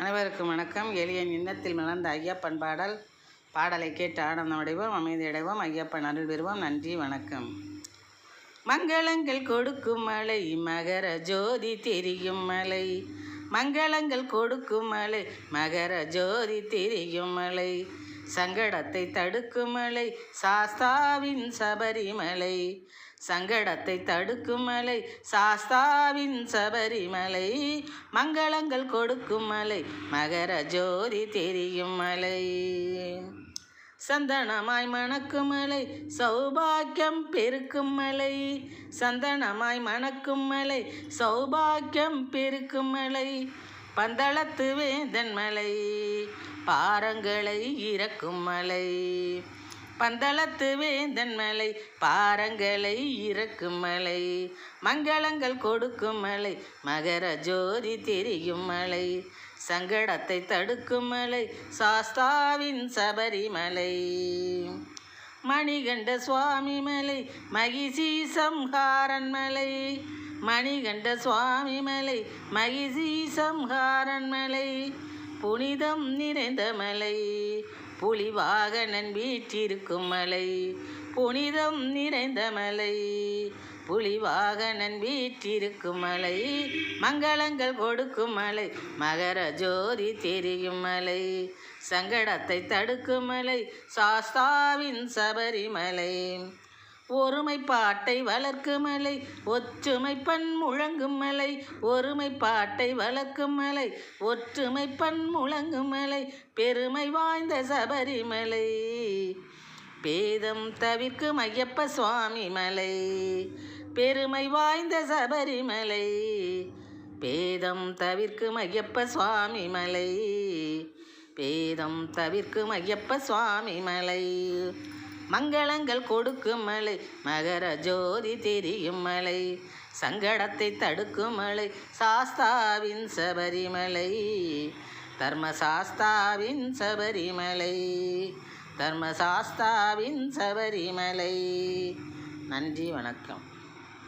அனைவருக்கும் வணக்கம். எளிய இன்னத்தில் மலர்ந்த ஐயப்பன் பாடலை கேட்டு ஆனந்தம் அடைவோம், அமைதி அடைவோம், ஐயப்பன் அருள் பெறுவோம். நன்றி, வணக்கம். மங்களங்கள் கொடுக்கும் மலை, மகர ஜோதி தெரியும் மலை. மங்களங்கள் கொடுக்கும் மலை, மகர ஜோதி தெரியும் மலை. சங்கடத்தை தடுக்கும் மலை, சாஸ்தாவின் சபரிமலை. சங்கடத்தை தடுக்கும் மலை, சாஸ்தாவின் சபரிமலை. மங்களங்கள் கொடுக்கும் மலை, மகர ஜோதி தெரியும் மலை. சந்தனமாய் மணக்கும் மலை, சௌபாக்கியம் பெருக்கும் மலை. சந்தனமாய் மணக்கும் மலை, சௌபாக்கியம் பெருக்கும் மலை. பந்தளத்து வேந்தன் மலை, பாரங்களை இறக்கும் மலை. பந்தளத்து வேந்தன் மலை, பாரங்களை இறக்கும் மலை. மங்களங்கள் கொடுக்கும் மலை, மகர ஜோதி தெரியும் மலை. சங்கடத்தை தடுக்கும் மலை, சாஸ்தாவின் சபரிமலை. மணிகண்ட சுவாமி மலை, மகிஷி சம்ஹாரன் மலை. மணிகண்ட சுவாமி மலை, மகிஷி சம்ஹாரன் மலை. புனிதம் நிறைந்த மலை, புலிவாகனன் வீற்றிருக்கும் மலை. புனிதம் நிறைந்த மலை, புலிவாகனன் வீற்றிருக்கும் மலை. மங்களங்கள் கொடுக்கும் மலை, மகர ஜோதி தெரியும் மலை. சங்கடத்தை தடுக்கும் மலை, சாஸ்தாவின் சபரிமலை. ஒருமைப்பாட்டை வளர்க்கும் மலை, ஒற்றுமை பண் முழங்கும் மலை. ஒருமைப்பாட்டை வளர்க்கும் மலை, ஒற்றுமை பண் முழங்கும் மலை. பெருமை வாய்ந்த சபரிமலை, பேதம் தவிர்க்கும் ஐயப்ப சுவாமி மலை. பெருமை வாய்ந்த சபரிமலை, பேதம் தவிர்க்கும் ஐயப்ப சுவாமி மலை. பேதம் தவிர்க்கும் ஐயப்ப சுவாமி மலை. மங்களங்கள் கொடுக்கும் மலை, மகர ஜோதி தெரியும் மலை. சங்கடத்தை தடுக்கும் மலை, சாஸ்தாவின் சபரிமலை. தர்மசாஸ்தாவின் சபரிமலை. தர்மசாஸ்தாவின் சபரிமலை. நன்றி, வணக்கம்.